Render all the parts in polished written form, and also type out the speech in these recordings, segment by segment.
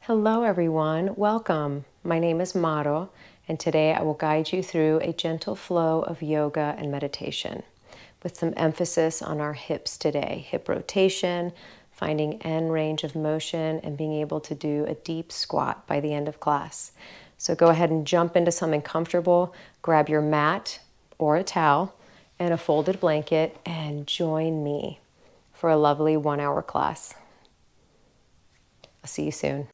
Hello everyone, welcome. My name is Maro, and today I will guide you through a gentle flow of yoga and meditation with some emphasis on our hips today. Hip rotation, finding end range of motion, and being able to do a deep squat by the end of class. So go ahead and jump into something comfortable, grab your mat or a towel and a folded blanket and join me for a lovely 1 hour class. I'll see you soon.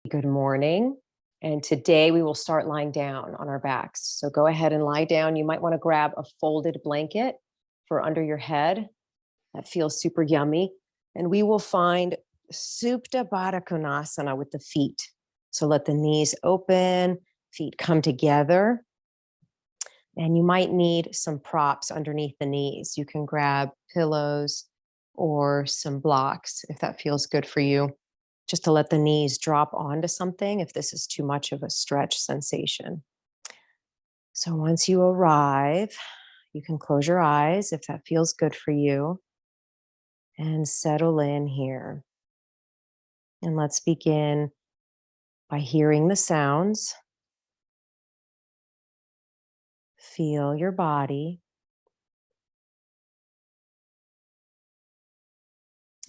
Good morning. And today we will start lying down on our backs. So go ahead and lie down. You might want to grab a folded blanket for under your head. That feels super yummy. And we will find Supta Baddha Konasana with the feet. So let the knees open, feet come together. And you might need some props underneath the knees. You can grab pillows or some blocks if that feels good for you, just to let the knees drop onto something if this is too much of a stretch sensation. So once you arrive, you can close your eyes if that feels good for you and settle in here. And let's begin by hearing the sounds. Feel your body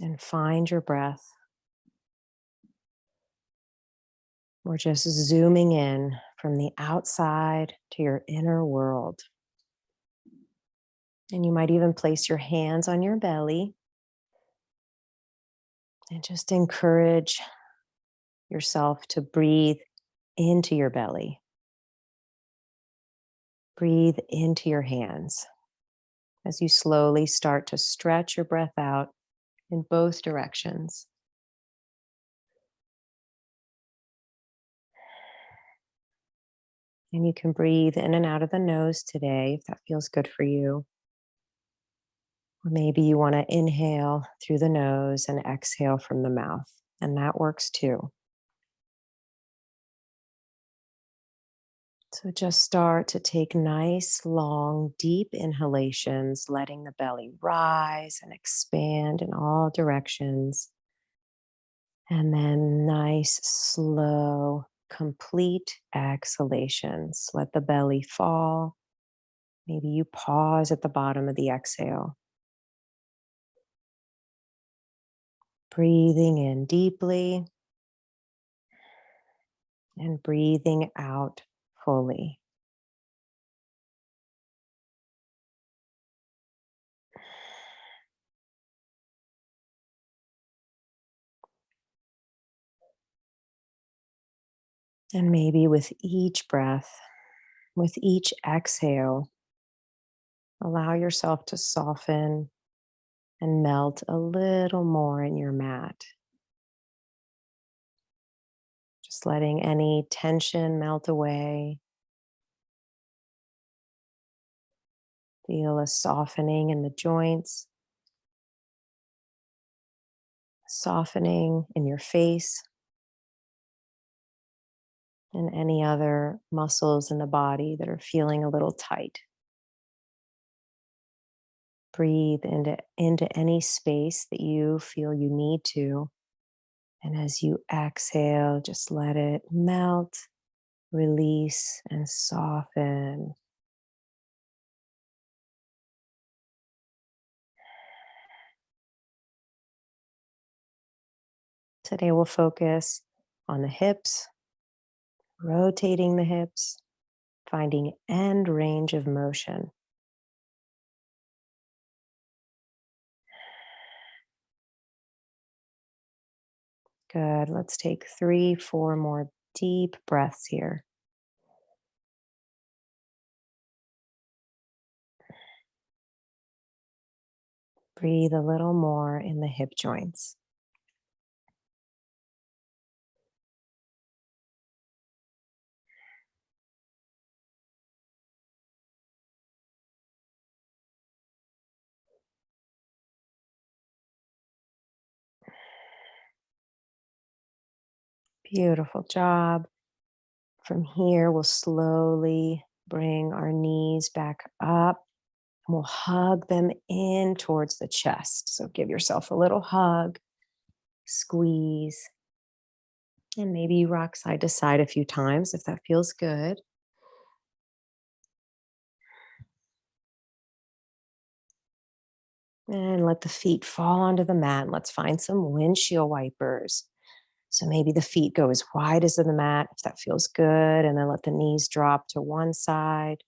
and find your breath. We're just zooming in from the outside to your inner world. And you might even place your hands on your belly and just encourage yourself to breathe into your belly. Breathe into your hands as you slowly start to stretch your breath out in both directions. And you can breathe in and out of the nose today if that feels good for you. Or maybe you want to inhale through the nose and exhale from the mouth, and that works too. So just start to take nice, long, deep inhalations, letting the belly rise and expand in all directions. And then nice, slow, complete exhalations. Let the belly fall. Maybe you pause at the bottom of the exhale. Breathing in deeply and breathing out fully. And maybe with each breath, with each exhale, allow yourself to soften and melt a little more in your mat. Just letting any tension melt away. Feel a softening in the joints, softening in your face, and any other muscles in the body that are feeling a little tight. Breathe into any space that you feel you need to. And as you exhale, just let it melt, release, and soften. Today we'll focus on the hips, rotating the hips, finding end range of motion. Good. Let's take 3, 4 more deep breaths here. Breathe a little more in the hip joints. Beautiful job. From here, we'll slowly bring our knees back up and we'll hug them in towards the chest. So give yourself a little hug, squeeze, and maybe you rock side to side a few times if that feels good. And let the feet fall onto the mat. Let's find some windshield wipers. So maybe the feet go as wide as the mat if that feels good. And then let the knees drop to one side,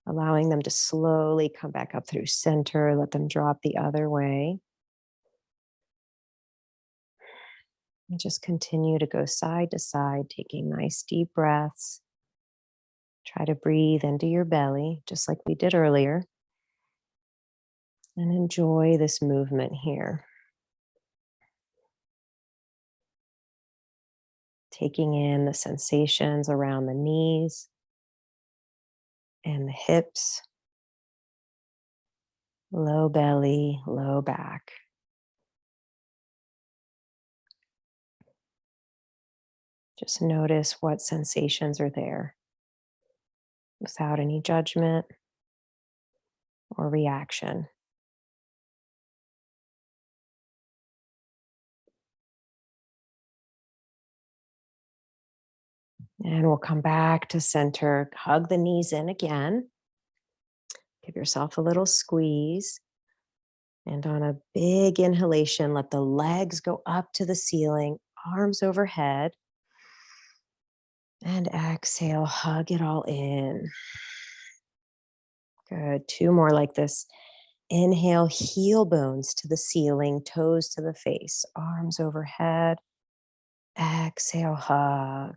allowing them to slowly come back up through center. Let them drop the other way. And just continue to go side to side, taking nice deep breaths. Try to breathe into your belly, just like we did earlier. And enjoy this movement here. Taking in the sensations around the knees and the hips, low belly, low back. Just notice what sensations are there without any judgment or reaction. And we'll come back to center. Hug the knees in again. Give yourself a little squeeze. And on a big inhalation, let the legs go up to the ceiling, arms overhead. And exhale, hug it all in. Good. Two more like this. Inhale, heel bones to the ceiling, toes to the face, arms overhead. Exhale, hug.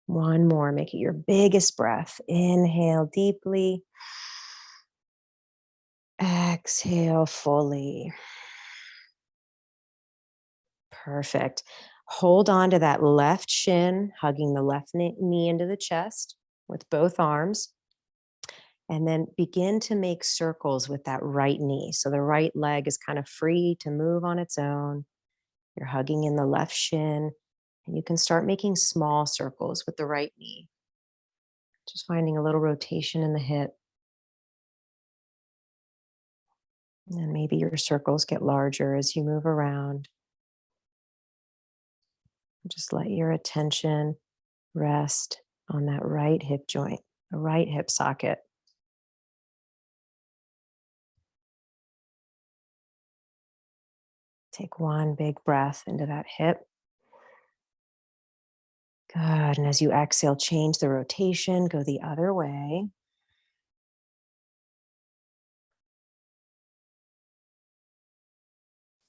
One more. Make it your biggest breath. Inhale deeply. Exhale fully. Perfect. Hold on to that left shin, hugging the left knee into the chest with both arms. And then begin to make circles with that right knee. So the right leg is kind of free to move on its own. You're hugging in the left shin, and you can start making small circles with the right knee. Just finding a little rotation in the hip. And maybe your circles get larger as you move around. Just let your attention rest on that right hip joint, the right hip socket. Take one big breath into that hip. Good. And as you exhale, change the rotation, go the other way.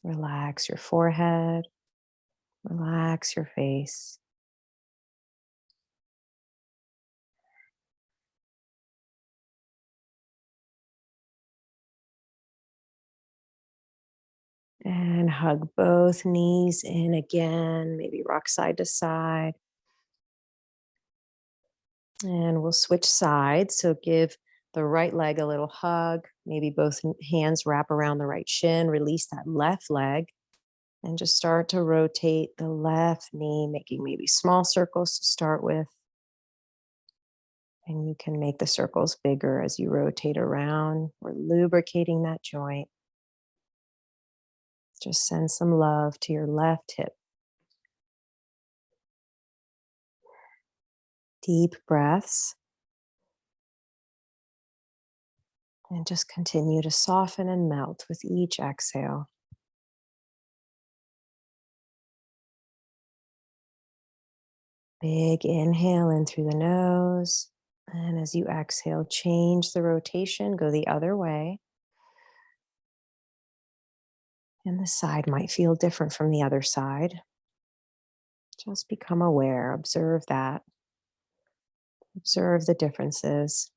Relax your forehead, relax your face. And hug both knees in again, maybe rock side to side. And we'll switch sides. So give the right leg a little hug. Maybe both hands wrap around the right shin. Release that left leg. And just start to rotate the left knee, making maybe small circles to start with. And you can make the circles bigger as you rotate around. We're lubricating that joint. Just send some love to your left hip. Deep breaths. And just continue to soften and melt with each exhale. Big inhale in through the nose. And as you exhale, change the rotation, go the other way. And the side might feel different from the other side. Just become aware, observe that. Observe the differences.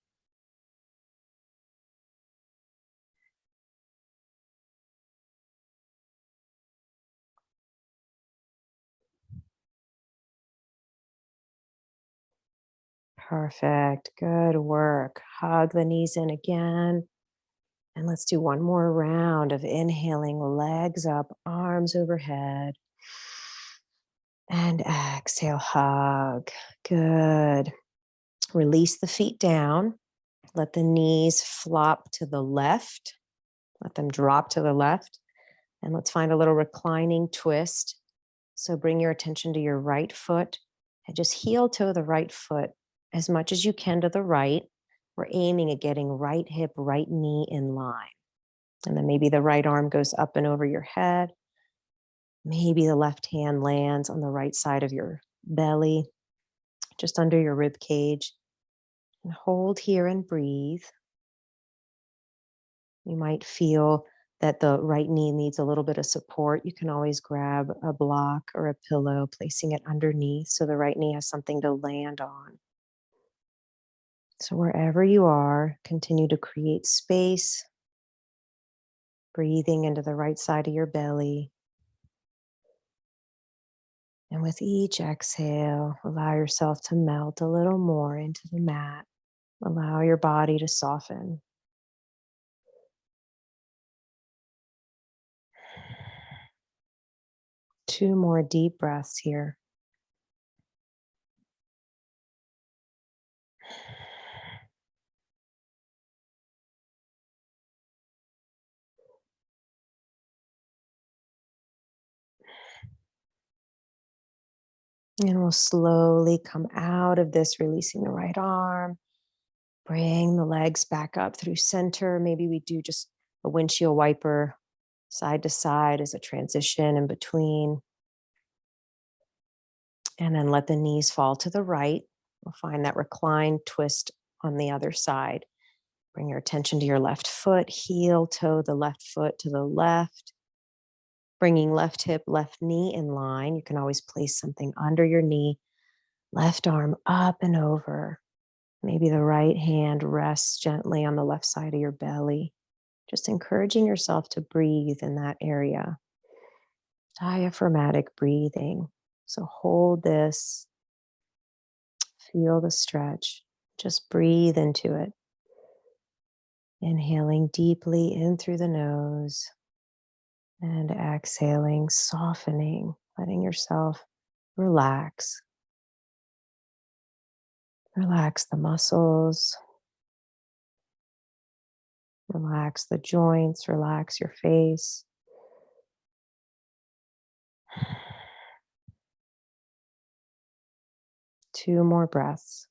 Perfect. Good work. Hug the knees in again. And let's do one more round of inhaling, legs up, arms overhead. And exhale, hug. Good. Release the feet down. Let the knees flop to the left. Let them drop to the left. And let's find a little reclining twist. So bring your attention to your right foot and just heel toe the right foot as much as you can to the right. We're aiming at getting right hip, right knee in line. And then maybe the right arm goes up and over your head. Maybe the left hand lands on the right side of your belly, just under your rib cage. And hold here and breathe. You might feel that the right knee needs a little bit of support. You can always grab a block or a pillow, placing it underneath so the right knee has something to land on. So wherever you are, continue to create space, breathing into the right side of your belly. And with each exhale, allow yourself to melt a little more into the mat. Allow your body to soften. Two more deep breaths here. And we'll slowly come out of this, releasing the right arm. Bring the legs back up through center. Maybe we do just a windshield wiper side to side as a transition in between. And then let the knees fall to the right. We'll find that reclined twist on the other side. Bring your attention to your left foot, heel toe the left foot to the left. Bringing left hip, left knee in line. You can always place something under your knee. Left arm up and over. Maybe the right hand rests gently on the left side of your belly. Just encouraging yourself to breathe in that area. Diaphragmatic breathing. So hold this, feel the stretch. Just breathe into it. Inhaling deeply in through the nose and exhaling, softening, letting yourself relax. Relax the muscles, relax the joints, relax your face. Two more breaths.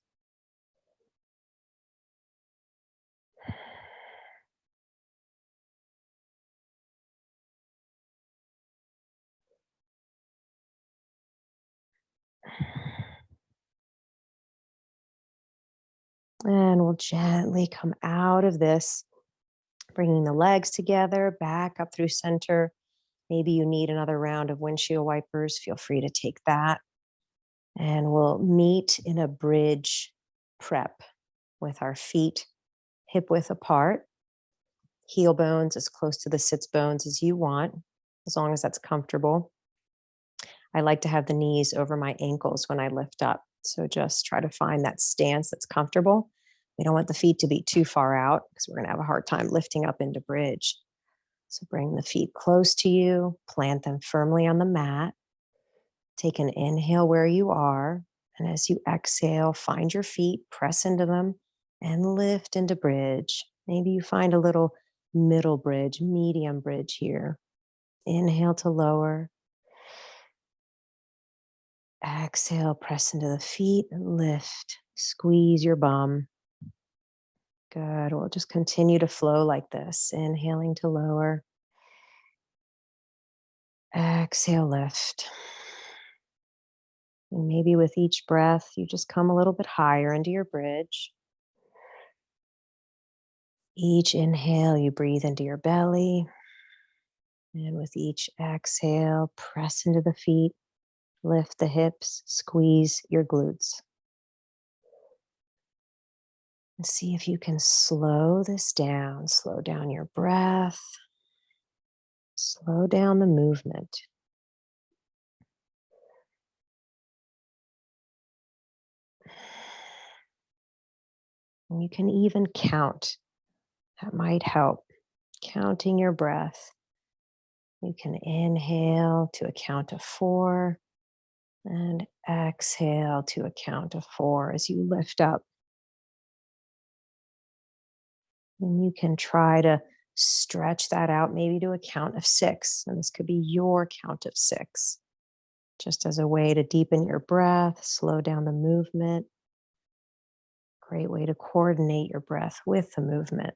And we'll gently come out of this, bringing the legs together, back up through center. Maybe you need another round of windshield wipers. Feel free to take that. And we'll meet in a bridge prep with our feet hip width apart, heel bones as close to the sits bones as you want, as long as that's comfortable. I like to have the knees over my ankles when I lift up. So just try to find that stance that's comfortable. We don't want the feet to be too far out because we're going to have a hard time lifting up into bridge. So bring the feet close to you, plant them firmly on the mat. Take an inhale where you are. And as you exhale, find your feet, press into them, and lift into bridge. Maybe you find a little middle bridge, medium bridge here. Inhale to lower. Exhale, press into the feet and lift. Squeeze your bum. Good. We'll just continue to flow like this. Inhaling to lower. Exhale, lift. And maybe with each breath, you just come a little bit higher into your bridge. Each inhale, you breathe into your belly. And with each exhale, press into the feet, lift the hips, squeeze your glutes. And see if you can slow this down. Slow down your breath. Slow down the movement. And you can even count. That might help. Counting your breath. You can inhale to a count of 4. And exhale to a count of 4 as you lift up. And you can try to stretch that out maybe to a count of 6. And this could be your count of 6, just as a way to deepen your breath, slow down the movement. Great way to coordinate your breath with the movement.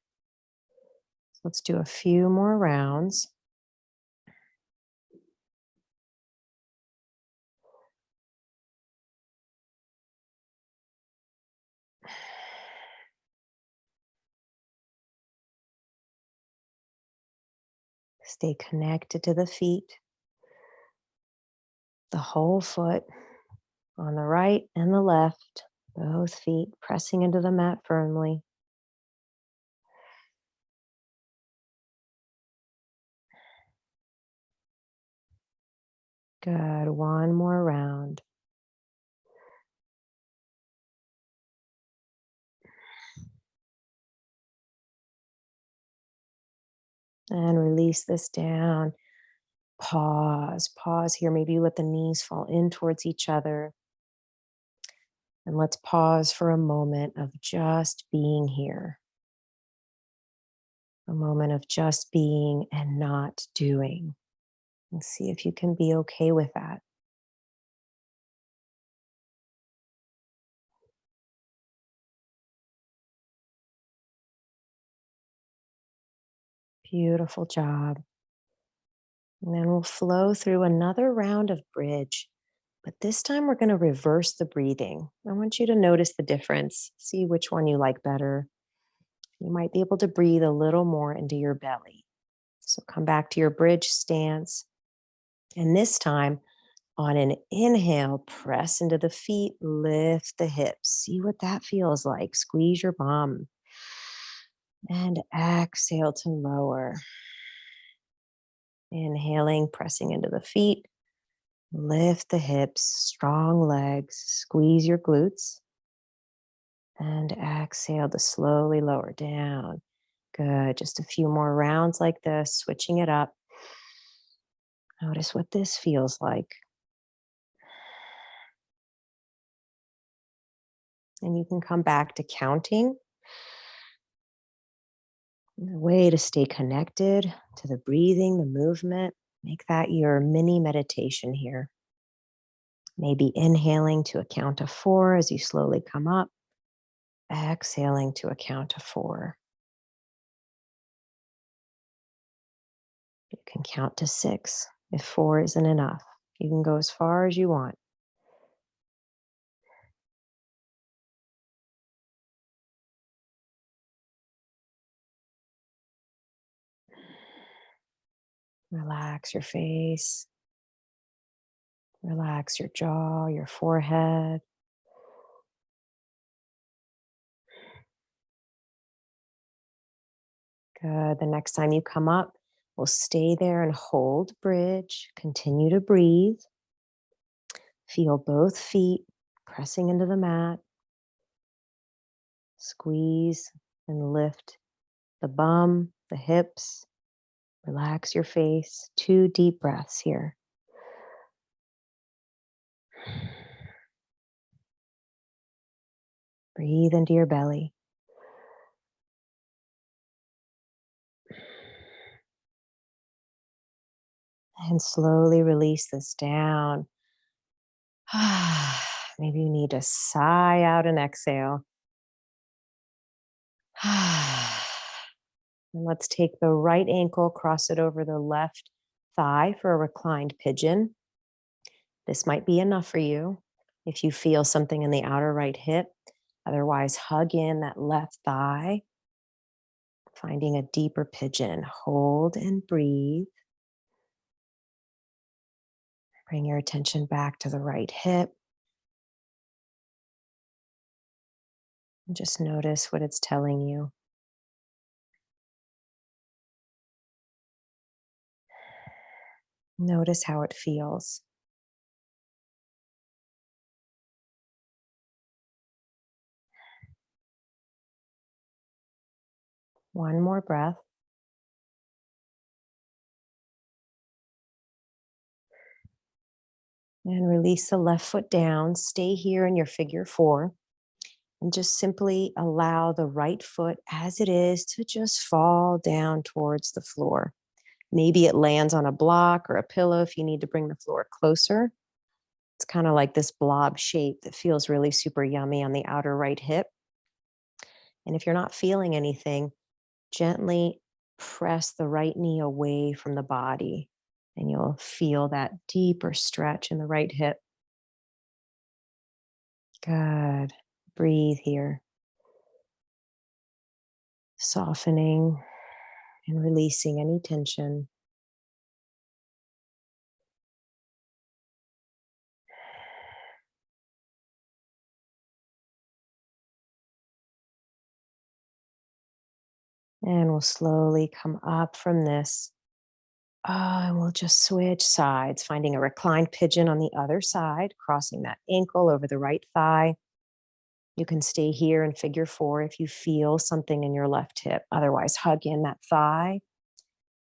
So let's do a few more rounds. Stay connected to the feet, the whole foot on the right and the left, both feet pressing into the mat firmly. Good. One more round. And release this down. Pause. Pause here. Maybe you let the knees fall in towards each other. And let's pause for a moment of just being here. A moment of just being and not doing. And see if you can be okay with that. Beautiful job. And then we'll flow through another round of bridge. But this time we're going to reverse the breathing. I want you to notice the difference. See which one you like better. You might be able to breathe a little more into your belly. So come back to your bridge stance. And this time, on an inhale, press into the feet, lift the hips. See what that feels like. Squeeze your bum. And exhale to lower. Inhaling, pressing into the feet. Lift the hips, strong legs. Squeeze your glutes. And exhale to slowly lower down. Good. Just a few more rounds like this, switching it up. Notice what this feels like. And you can come back to counting. A way to stay connected to the breathing, the movement. Make that your mini meditation here. Maybe inhaling to a count of 4 as you slowly come up. Exhaling to a count of 4. You can count to 6 if 4 isn't enough. You can go as far as you want. Relax your face. Relax your jaw, your forehead. Good. The next time you come up, we'll stay there and hold bridge. Continue to breathe. Feel both feet pressing into the mat. Squeeze and lift the bum, the hips. Relax your face. 2 deep breaths here. Breathe into your belly. And slowly release this down. Maybe you need to sigh out and exhale. And let's take the right ankle, cross it over the left thigh for a reclined pigeon. This might be enough for you if you feel something in the outer right hip. Otherwise, hug in that left thigh, finding a deeper pigeon. Hold and breathe. Bring your attention back to the right hip. And just notice what it's telling you. Notice how it feels. One more breath. And release the left foot down. Stay here in your figure four. And just simply allow the right foot as it is to just fall down towards the floor. Maybe it lands on a block or a pillow if you need to bring the floor closer. It's kind of like this blob shape that feels really super yummy on the outer right hip. And if you're not feeling anything, gently press the right knee away from the body, and you'll feel that deeper stretch in the right hip. Good. Breathe here, softening and releasing any tension. And we'll slowly come up from this. And we'll just switch sides, finding a reclined pigeon on the other side, crossing that ankle over the right thigh. You can stay here in figure four if you feel something in your left hip. Otherwise, hug in that thigh,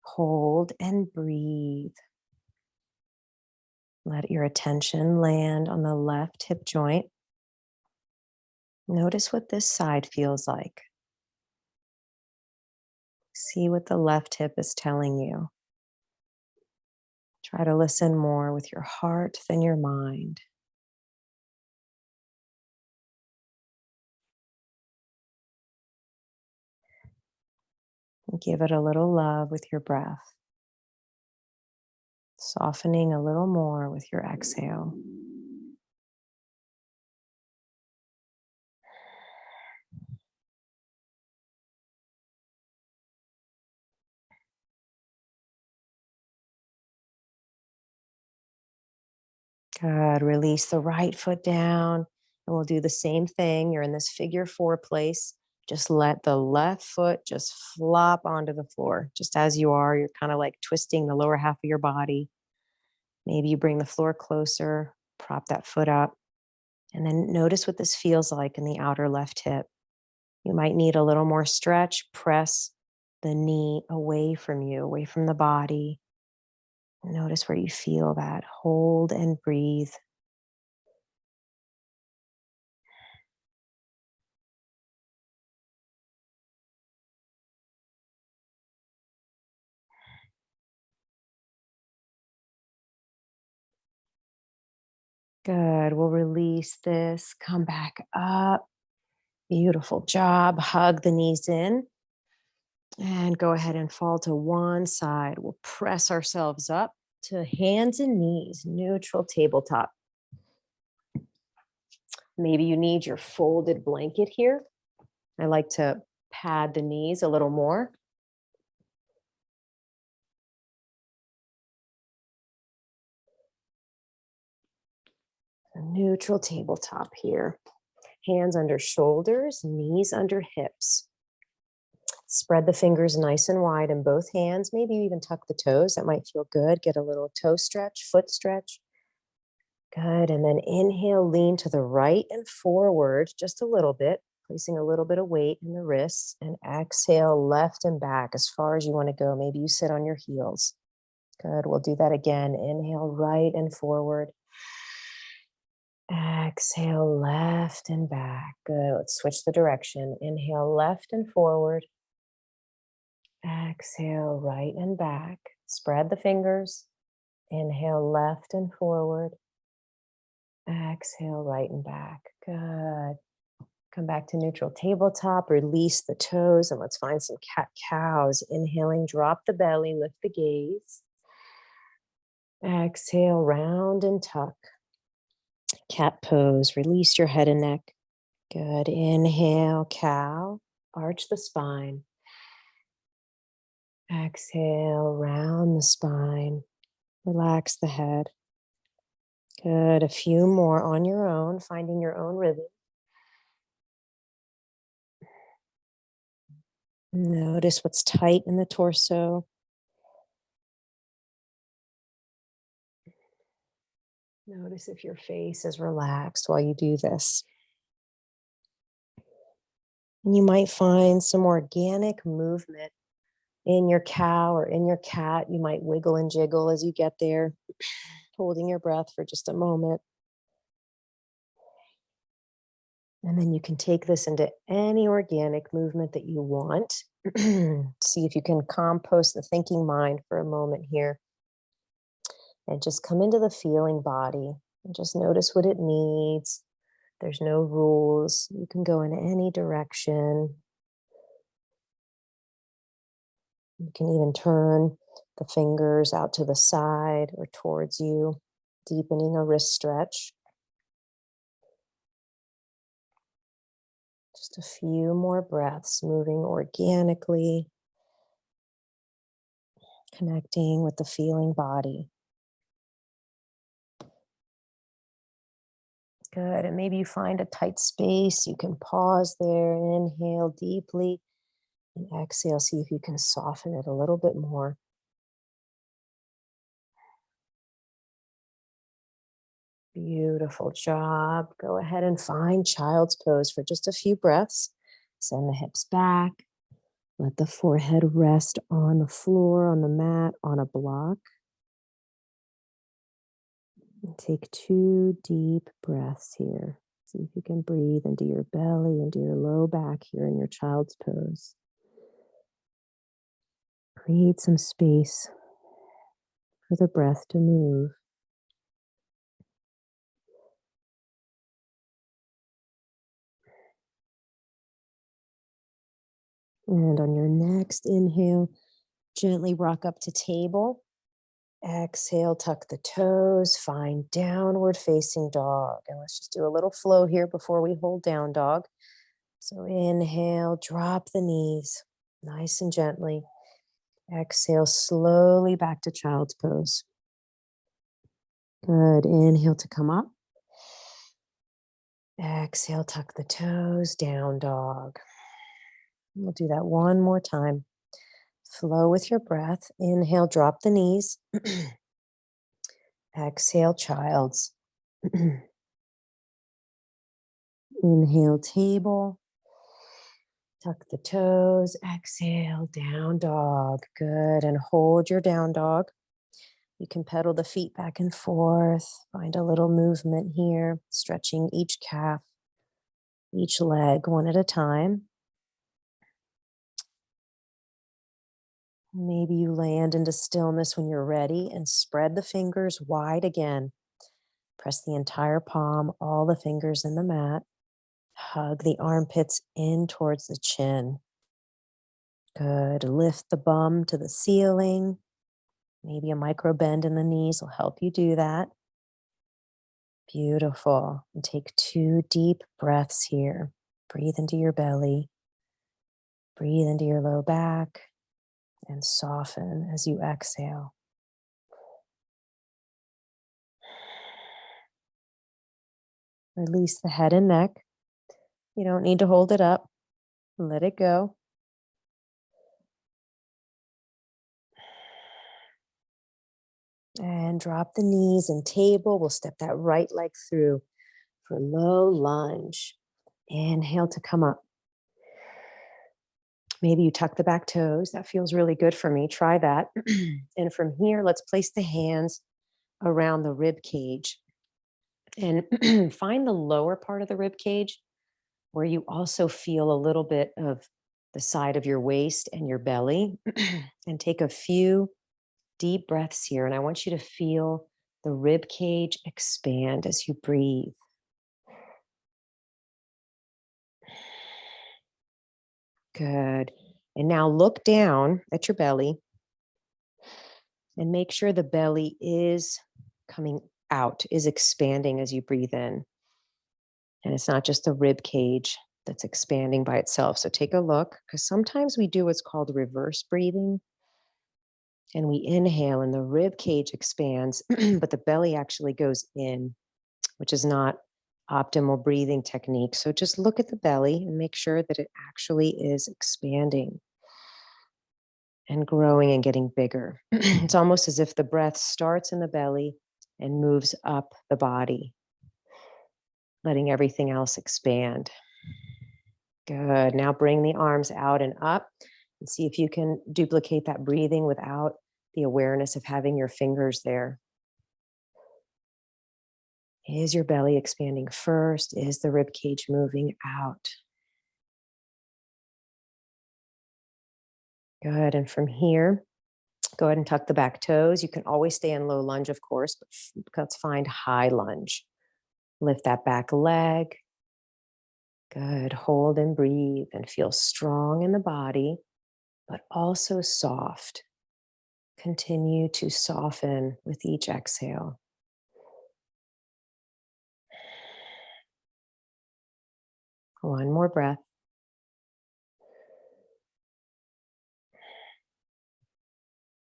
hold and breathe. Let your attention land on the left hip joint. Notice what this side feels like. See what the left hip is telling you. Try to listen more with your heart than your mind. And give it a little love with your breath, softening a little more with your exhale. Good. Release the right foot down. And we'll do the same thing. You're in this figure four place. Just let the left foot just flop onto the floor. Just as you are, you're kind of like twisting the lower half of your body. Maybe you bring the floor closer, prop that foot up, and then notice what this feels like in the outer left hip. You might need a little more stretch. Press the knee away from you, away from the body. Notice where you feel that. Hold and breathe. Good. We'll release this. Come back up. Beautiful job. Hug the knees in and go ahead and fall to one side. We'll press ourselves up to hands and knees, neutral tabletop. Maybe you need your folded blanket here. I like to pad the knees a little more. A neutral tabletop here. Hands under shoulders, knees under hips. Spread the fingers nice and wide in both hands. Maybe even tuck the toes. That might feel good. Get a little toe stretch, foot stretch. Good. And then inhale, lean to the right and forward just a little bit, placing a little bit of weight in the wrists. And exhale, left and back as far as you want to go. Maybe you sit on your heels. Good. We'll do that again. Inhale, right and forward. Exhale, left and back. Good. Let's switch the direction. Inhale, left and forward. Exhale, right and back. Spread the fingers. Inhale, left and forward. Exhale, right and back. Good. Come back to neutral tabletop. Release the toes and let's find some cat-cows. Inhaling, drop the belly, lift the gaze. Exhale, round and tuck. Cat pose. Release your head and neck. Good. Inhale, cow. Arch the spine. Exhale, round the spine. Relax the head. Good. A few more on your own, finding your own rhythm. Notice what's tight in the torso. Notice if your face is relaxed while you do this. And you might find some organic movement in your cow or in your cat. You might wiggle and jiggle as you get there. holding your breath for just a moment. And then you can take this into any organic movement that you want. See if you can compost the thinking mind for a moment here. And just come into the feeling body and just notice what it needs. There's no rules. You can go in any direction. You can even turn the fingers out to the side or towards you, deepening a wrist stretch. Just a few more breaths, moving organically, connecting with the feeling body. Good. And maybe you find a tight space. You can pause there, inhale deeply, and exhale. See if you can soften it a little bit more. Beautiful job. Go ahead and find child's pose for just a few breaths. Send the hips back. Let the forehead rest on the floor, on the mat, on a block. And take 2 deep breaths here. See if you can breathe into your belly, into your low back here in your child's pose. Create some space for the breath to move. And on your next inhale, gently rock up to table. Exhale, tuck the toes, find downward facing dog. And let's just do a little flow here before we hold down dog. So inhale, drop the knees nice and gently. Exhale, slowly back to child's pose. Good. Inhale to come up. Exhale, tuck the toes, down dog. We'll do that one more time. Flow with your breath. Inhale, drop the knees. Exhale, child's. Inhale, table. Tuck the toes. Exhale, down dog. Good. And hold your down dog. You can pedal the feet back and forth. Find a little movement here, stretching each calf, each leg one at a time. Maybe you land into stillness when you're ready and spread the fingers wide again. Press the entire palm, all the fingers in the mat. Hug the armpits in towards the chin. Good. Lift the bum to the ceiling. Maybe a micro bend in the knees will help you do that. Beautiful. And take 2 deep breaths here. Breathe into your belly. Breathe into your low back. And soften as you exhale. Release the head and neck. You don't need to hold it up. Let it go. And drop the knees and table. We'll step that right leg through for low lunge. Inhale to come up. Maybe you tuck the back toes. That feels really good for me. Try that. And from here, let's place the hands around the rib cage. And find the lower part of the rib cage where you also feel a little bit of the side of your waist and your belly. And take a few deep breaths here. And I want you to feel the rib cage expand as you breathe. Good. And now look down at your belly and make sure the belly is coming out, is expanding as you breathe in. And it's not just the rib cage that's expanding by itself. So take a look, because sometimes we do what's called reverse breathing. And we inhale and the rib cage expands, but the belly actually goes in, which is not optimal breathing technique. So just look at the belly and make sure that it actually is expanding and growing and getting bigger. It's almost as if the breath starts in the belly and moves up the body, letting everything else expand. Good. Now bring the arms out and up and see if you can duplicate that breathing without the awareness of having your fingers there. Is your belly expanding first? Is the rib cage moving out? Good. And from here, go ahead and tuck the back toes. You can always stay in low lunge, of course, but let's find high lunge. Lift that back leg. Good. Hold and breathe and feel strong in the body, but also soft. Continue to soften with each exhale. One more breath.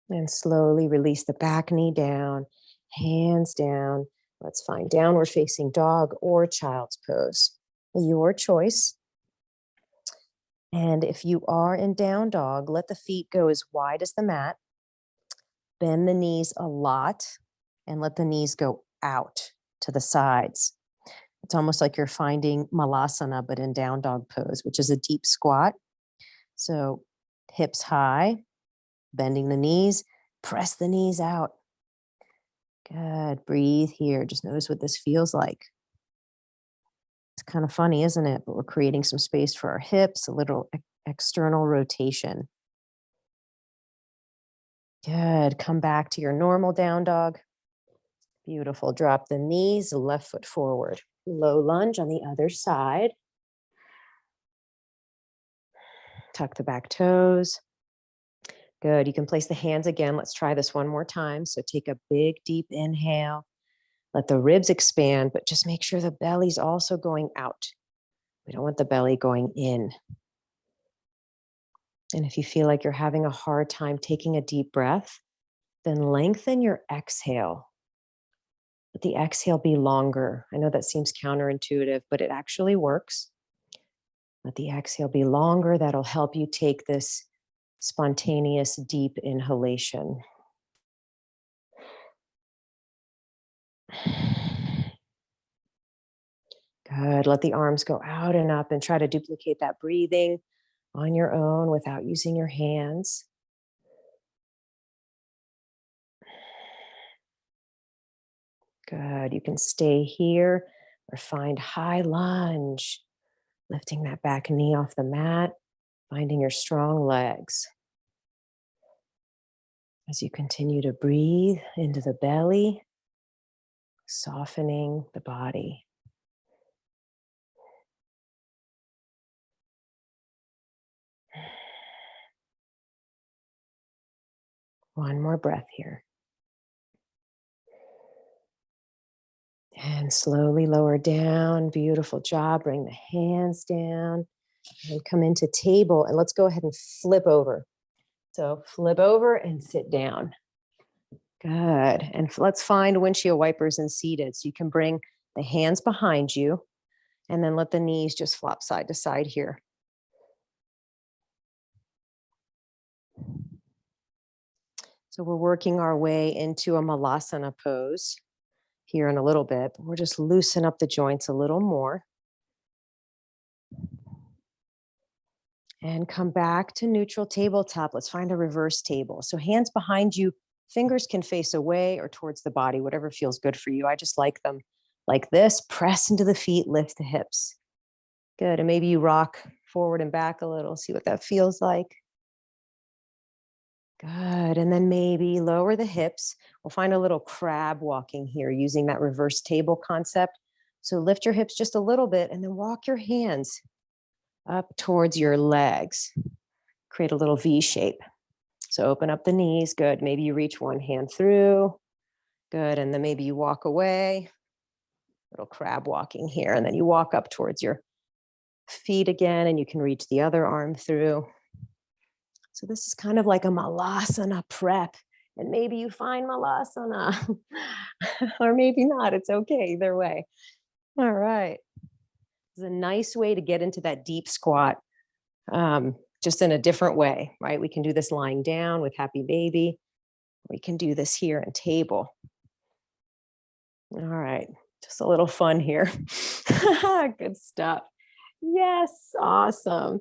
And slowly release the back knee down, hands down. Let's find downward facing dog or child's pose. Your choice. And if you are in down dog, let the feet go as wide as the mat. Bend the knees a lot and let the knees go out to the sides. It's almost like you're finding Malasana, but in down dog pose, which is a deep squat. So hips high, bending the knees, press the knees out. Good. Breathe here. Just notice what this feels like. It's kind of funny, isn't it? But we're creating some space for our hips, a little external rotation. Good. Come back to your normal down dog. Beautiful. Drop the knees, left foot forward. Low lunge on the other side. Tuck the back toes. Good. You can place the hands again. Let's try this one more time. So take a big, deep inhale. Let the ribs expand, but just make sure the belly's also going out. We don't want the belly going in. And if you feel like you're having a hard time taking a deep breath, then lengthen your exhale. Let the exhale be longer. I know that seems counterintuitive, but it actually works. Let the exhale be longer. That'll help you take this spontaneous deep inhalation. Good. Let the arms go out and up and try to duplicate that breathing on your own without using your hands. Good. You can stay here or find high lunge, lifting that back knee off the mat, finding your strong legs. As you continue to breathe into the belly, softening the body. One more breath here. And slowly lower down. Beautiful job. Bring the hands down and come into table. And let's go ahead and flip over. So flip over and sit down. Good. And let's find windshield wipers and seated. So you can bring the hands behind you and then let the knees just flop side to side here. So we're working our way into a Malasana pose here in a little bit, but we're just loosen up the joints a little more. And come back to neutral tabletop. Let's find a reverse table. So hands behind you, fingers can face away or towards the body, whatever feels good for you. I just like them like this. Press into the feet, lift the hips. Good. And maybe you rock forward and back a little, see what that feels like. Good. And then maybe lower the hips. We'll find a little crab walking here using that reverse table concept. So lift your hips just a little bit and then walk your hands up towards your legs. Create a little V shape. So open up the knees. Good. Maybe you reach one hand through. Good. And then maybe you walk away. Little crab walking here. And then you walk up towards your feet again and you can reach the other arm through. So this is kind of like a Malasana prep. And maybe you find Malasana or maybe not. It's okay either way. All right. It's a nice way to get into that deep squat, just in a different way, right? We can do this lying down with happy baby. We can do this here in table. All right. Just a little fun here. Good stuff. Yes. Awesome.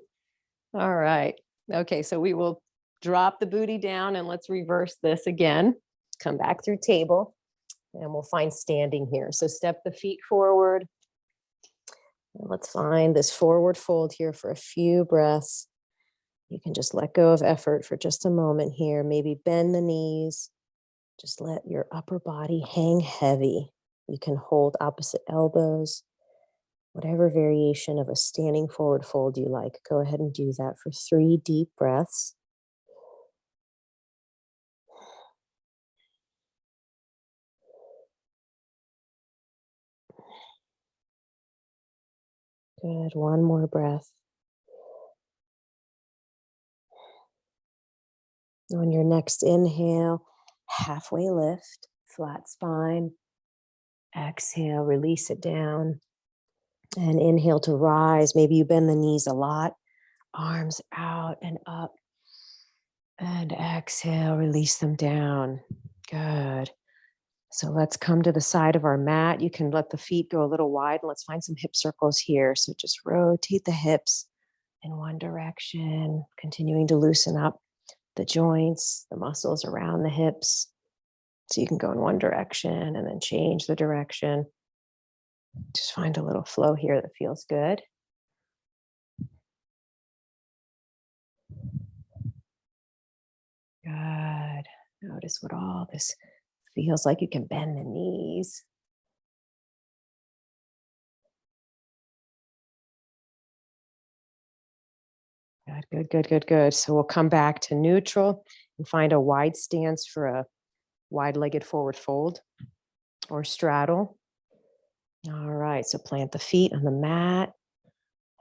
All right. Okay, so we will drop the booty down and let's reverse this again. Come back through table And we'll find standing here. So step the feet forward. Let's find this forward fold here for a few breaths. You can just let go of effort for just a moment here. Maybe bend the knees. Just let your upper body hang heavy. You can hold opposite elbows. Whatever variation of a standing forward fold you like, go ahead and do that for 3 deep breaths. Good, one more breath. On your next inhale, halfway lift, flat spine. Exhale, release it down. And inhale to rise. Maybe you bend the knees a lot. Arms out and up. And exhale, release them down. Good. So let's come to the side of our mat. You can let the feet go a little wide. And let's find some hip circles here. So just rotate the hips in one direction, continuing to loosen up the joints, the muscles around the hips. So you can go in one direction and then change the direction. Just find a little flow here that feels good. Good. Notice what all this feels like. You can bend the knees. Good, good, good, good, good. So we'll come back to neutral and find a wide stance for a wide-legged forward fold or straddle. All right, so plant the feet on the mat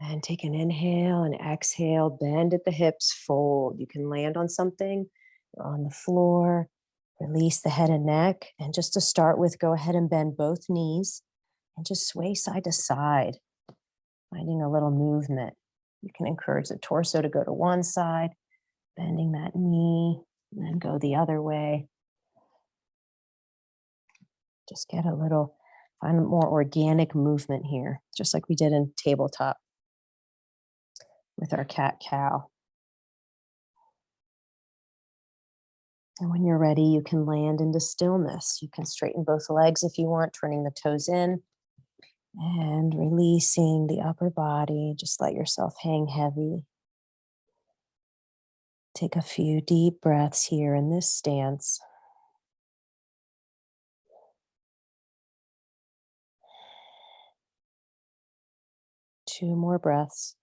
and take an inhale and exhale, bend at the hips, fold. You can land on something or on the floor, release the head and neck. And just to start with, go ahead and bend both knees and just sway side to side, finding a little movement. You can encourage the torso to go to one side, bending that knee, and then go the other way. Just get a little, find a more organic movement here, just like we did in tabletop with our cat-cow. And when you're ready, you can land into stillness. You can straighten both legs if you want, turning the toes in and releasing the upper body. Just let yourself hang heavy. Take a few deep breaths here in this stance. Two more breaths.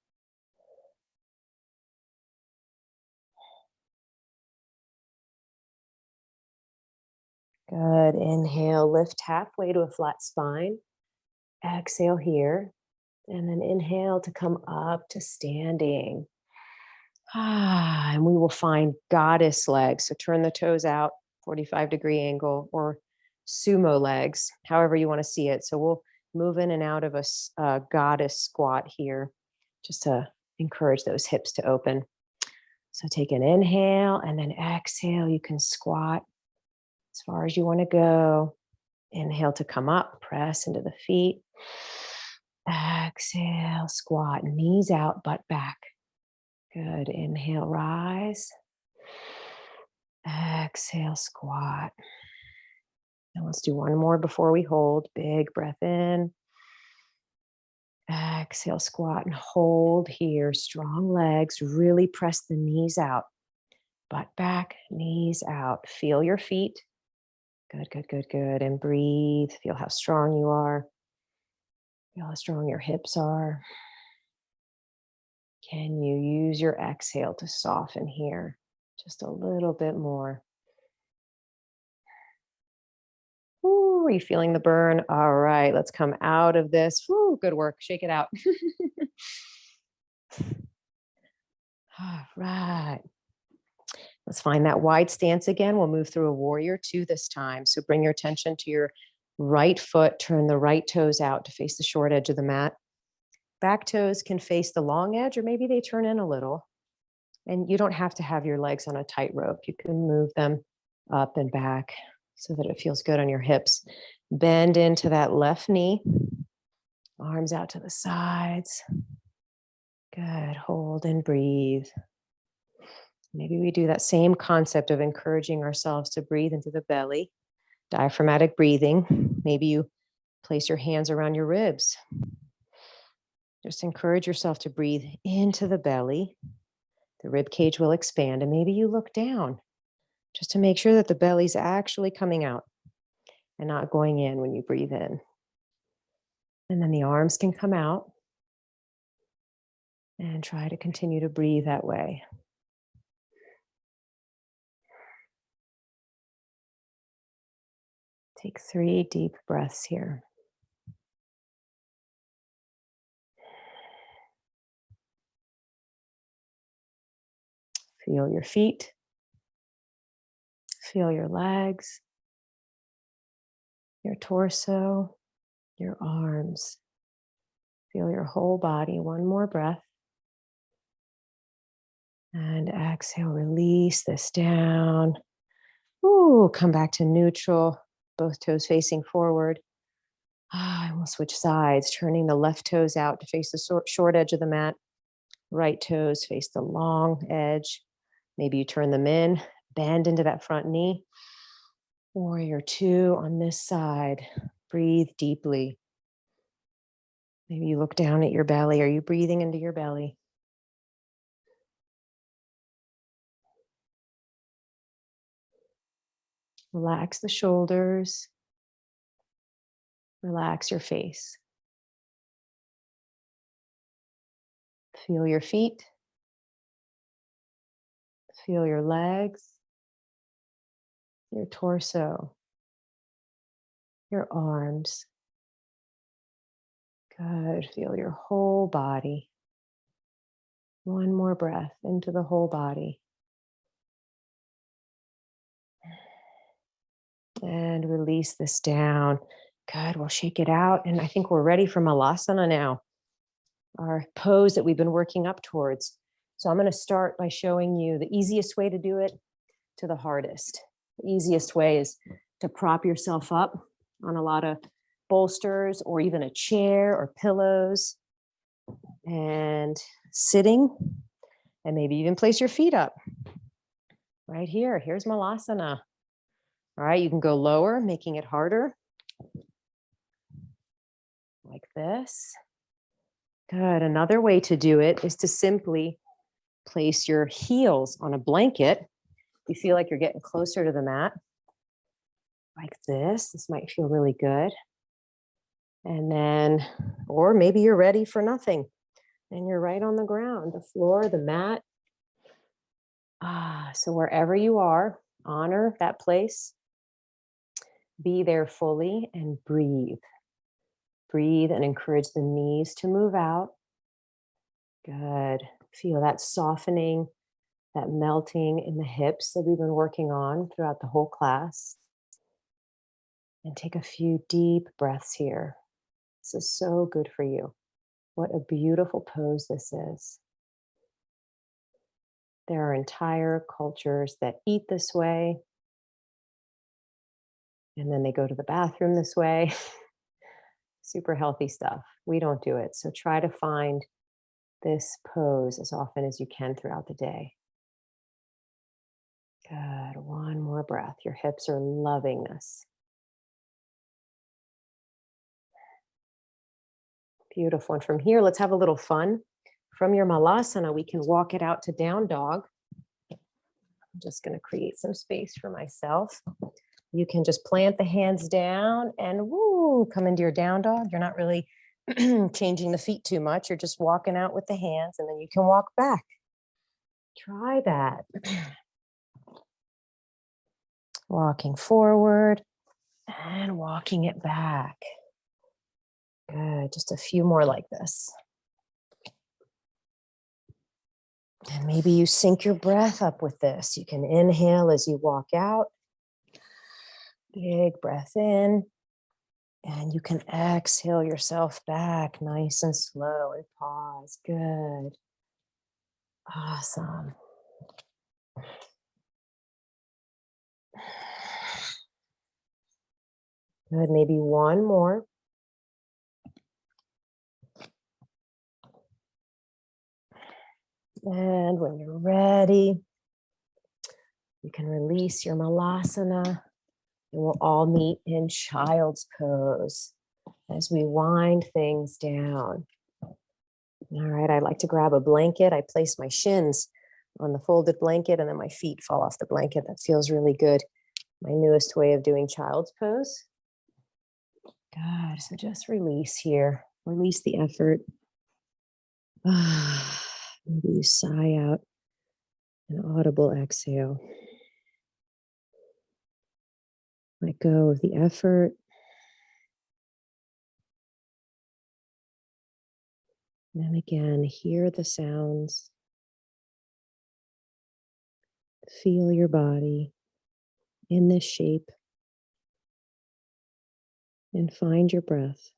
Good. Inhale, lift halfway to a flat spine. Exhale here. And then inhale to come up to standing. And we will find goddess legs. So turn the toes out, 45-degree angle, or sumo legs, however you want to see it. So we'll move in and out of a goddess squat here, just to encourage those hips to open. So take an inhale and then exhale. You can squat as far as you want to go. Inhale to come up, press into the feet. Exhale, squat, knees out, butt back. Good. Inhale, rise. Exhale, squat. And let's do one more before we hold. Big breath in. Exhale, squat and hold here. Strong legs. Really press the knees out. Butt back, knees out. Feel your feet. Good, good, good, good. And breathe. Feel how strong you are. Feel how strong your hips are. Can you use your exhale to soften here just a little bit more? Ooh, are you feeling the burn? All right, let's come out of this. Ooh, good work. Shake it out. All right. Let's find that wide stance again. We'll move through a warrior two this time. So bring your attention to your right foot. Turn the right toes out to face the short edge of the mat. Back toes can face the long edge, or maybe they turn in a little. And you don't have to have your legs on a tight rope. You can move them up and back so that it feels good on your hips. Bend into that left knee. Arms out to the sides. Good. Hold and breathe. Maybe we do that same concept of encouraging ourselves to breathe into the belly. Diaphragmatic breathing. Maybe you place your hands around your ribs. Just encourage yourself to breathe into the belly. The rib cage will expand, and maybe you look down just to make sure that the belly's actually coming out and not going in when you breathe in. And then the arms can come out, and try to continue to breathe that way. Take 3 deep breaths here. Feel your feet. Feel your legs, your torso, your arms. Feel your whole body. One more breath. And exhale, release this down. Ooh, come back to neutral, both toes facing forward. And we'll switch sides, turning the left toes out to face the short edge of the mat. Right toes face the long edge. Maybe you turn them in, bend into that front knee. Warrior 2 on this side. Breathe deeply. Maybe you look down at your belly. Are you breathing into your belly? Relax the shoulders. Relax your face. Feel your feet. Feel your legs, your torso, your arms. Good. Feel your whole body. One more breath into the whole body. And release this down. Good. We'll shake it out. And I think we're ready for Malasana now, our pose that we've been working up towards. So I'm going to start by showing you the easiest way to do it to the hardest. The easiest way is to prop yourself up on a lot of bolsters or even a chair or pillows, and sitting, and maybe even place your feet up right here. Here's Malasana. All right, you can go lower, making it harder, like this. Good. Another way to do it is to simply place your heels on a blanket. You feel like you're getting closer to the mat, like this. This might feel really good. And then, or maybe you're ready for nothing and you're right on the ground, the floor, the mat. So wherever you are, honor that place. Be there fully and breathe. Breathe and encourage the knees to move out. Good. Feel that softening, that melting in the hips that we've been working on throughout the whole class. And take a few deep breaths here. This is so good for you. What a beautiful pose this is. There are entire cultures that eat this way, and then they go to the bathroom this way. Super healthy stuff. We don't do it. So try to find this pose as often as you can throughout the day. Good. One more breath. Your hips are loving this. Beautiful. And from here, let's have a little fun. From your Malasana, we can walk it out to down dog. I'm just going to create some space for myself. You can just plant the hands down and woo, come into your down dog. You're not really changing the feet too much. You're just walking out with the hands, and then you can walk back. Try that. Walking forward and walking it back. Good. Just a few more like this. And maybe you sync your breath up with this. You can inhale as you walk out. Big breath in. And you can exhale yourself back nice and slow and pause. Good. Awesome. Good. Maybe one more. And when you're ready, you can release your Malasana. And we'll all meet in child's pose as we wind things down. All right, I like to grab a blanket. I place my shins on the folded blanket and then my feet fall off the blanket. That feels really good. My newest way of doing child's pose. Good, so just release here. Release the effort. Maybe you sigh out an audible exhale. Let go of the effort. And then again, hear the sounds. Feel your body in this shape. And find your breath.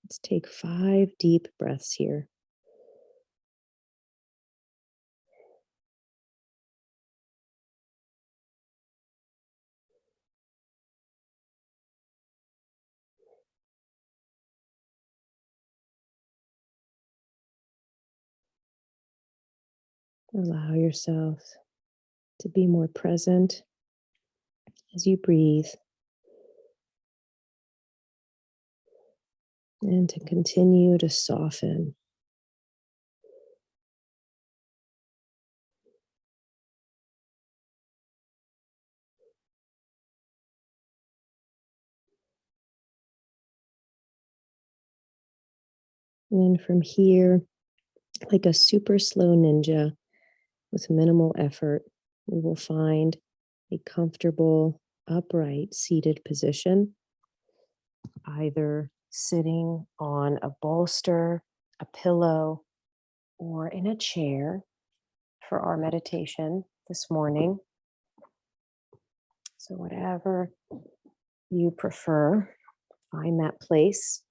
Let's take 5 deep breaths here. Allow yourself to be more present as you breathe and to continue to soften. And then from here, like a super slow ninja with minimal effort, we will find a comfortable, upright seated position, either sitting on a bolster, a pillow, or in a chair for our meditation this morning. So whatever you prefer, find that place.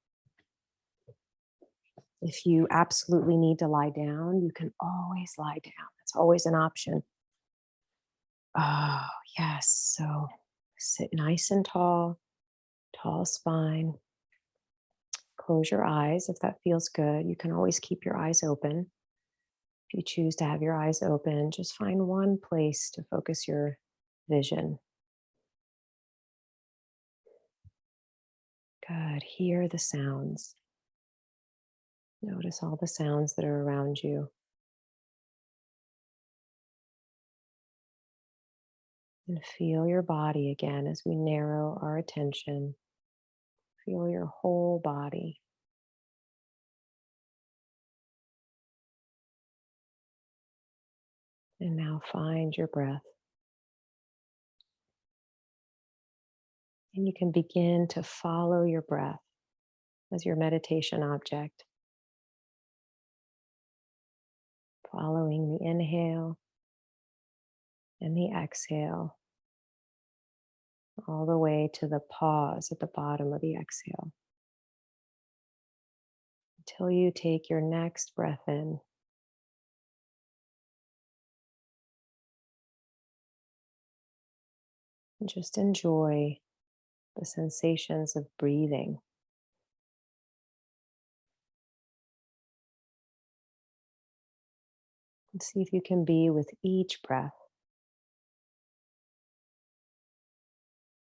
If you absolutely need to lie down, you can always lie down. That's always an option. Oh, yes. So sit nice and tall, tall spine. Close your eyes if that feels good. You can always keep your eyes open. If you choose to have your eyes open, just find one place to focus your vision. Good. Hear the sounds. Notice all the sounds that are around you. And feel your body again as we narrow our attention. Feel your whole body. And now find your breath. And you can begin to follow your breath as your meditation object. Following the inhale and the exhale, all the way to the pause at the bottom of the exhale. Until you take your next breath in. And just enjoy the sensations of breathing. And see if you can be with each breath,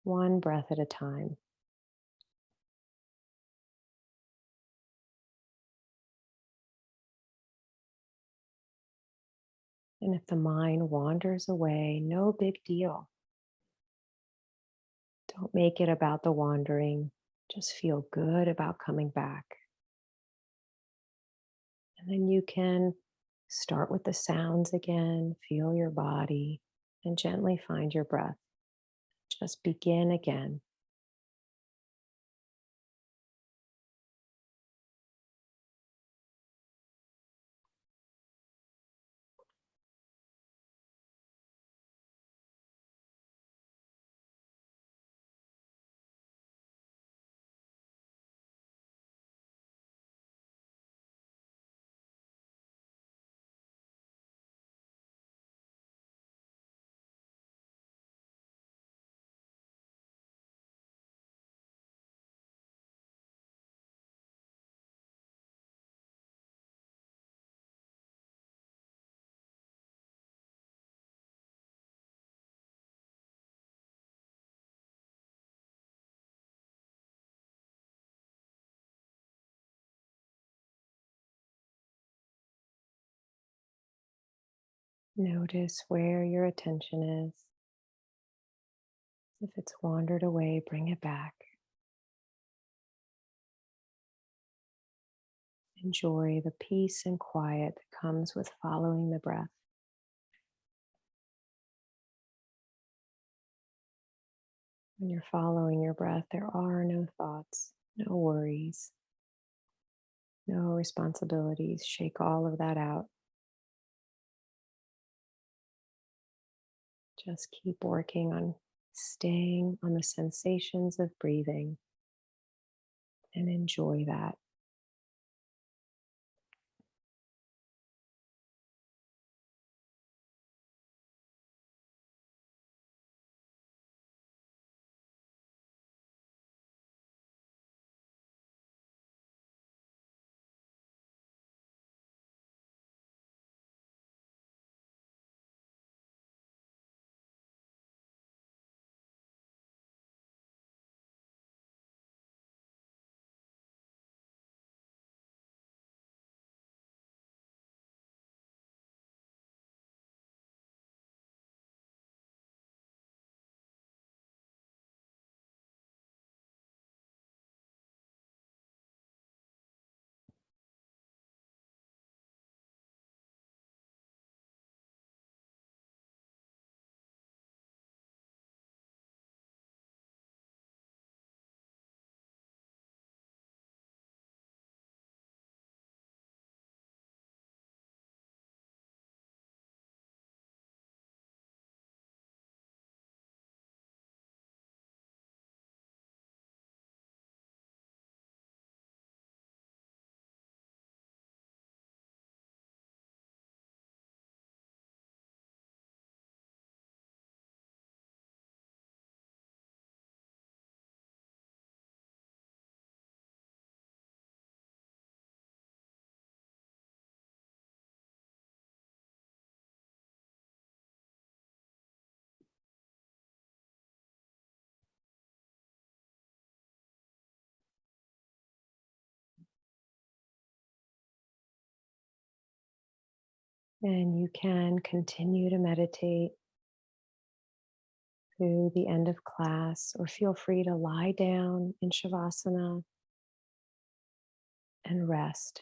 one breath at a time. And if the mind wanders away, no big deal. Don't make it about the wandering. Just feel good about coming back. And then you can start with the sounds again, feel your body, and gently find your breath. Just begin again. Notice where your attention is. If it's wandered away, bring it back. Enjoy the peace and quiet that comes with following the breath. When you're following your breath, there are no thoughts, no worries, no responsibilities. Shake all of that out. Just keep working on staying on the sensations of breathing and enjoy that. And you can continue to meditate through the end of class, or feel free to lie down in Shavasana and rest.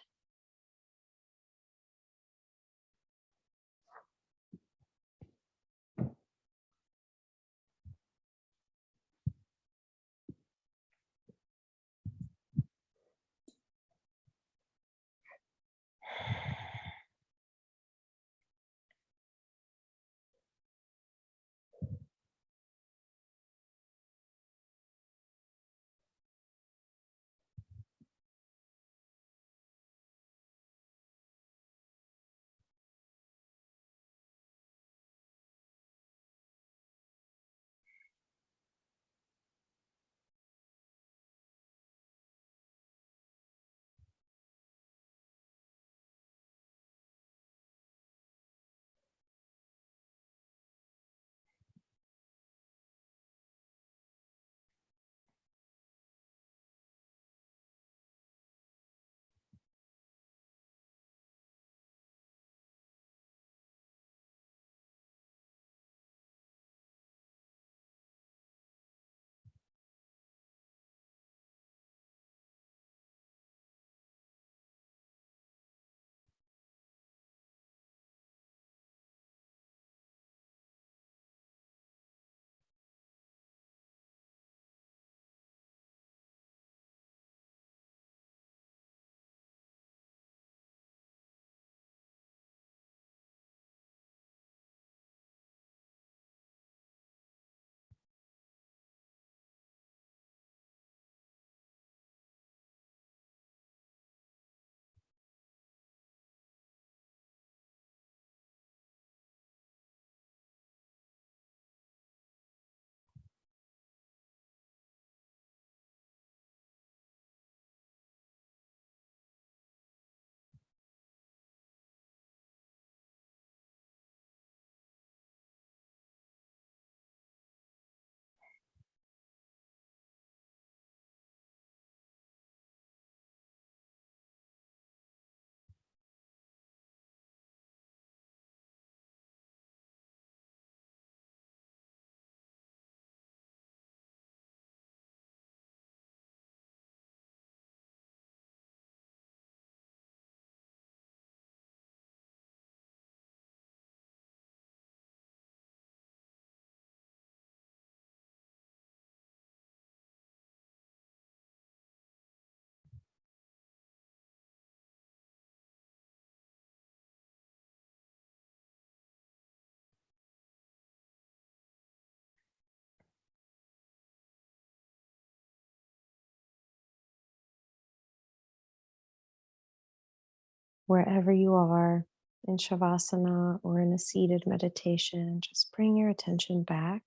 Wherever you are in Shavasana or in a seated meditation, just bring your attention back.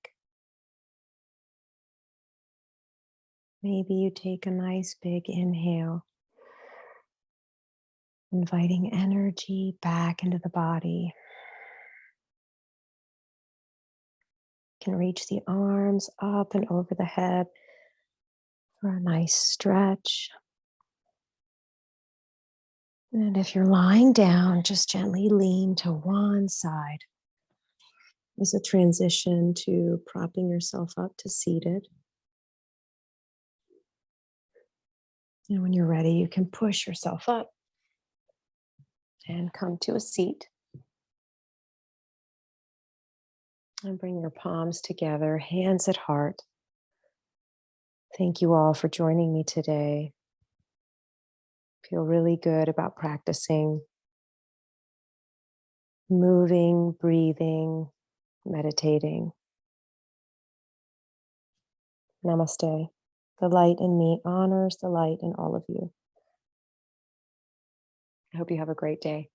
Maybe you take a nice big inhale, inviting energy back into the body. You can reach the arms up and over the head for a nice stretch. And if you're lying down, just gently lean to one side. As a transition to propping yourself up to seated. And when you're ready, you can push yourself up and come to a seat. And bring your palms together, hands at heart. Thank you all for joining me today. Feel really good about practicing, moving, breathing, meditating. Namaste. The light in me honors the light in all of you. I hope you have a great day.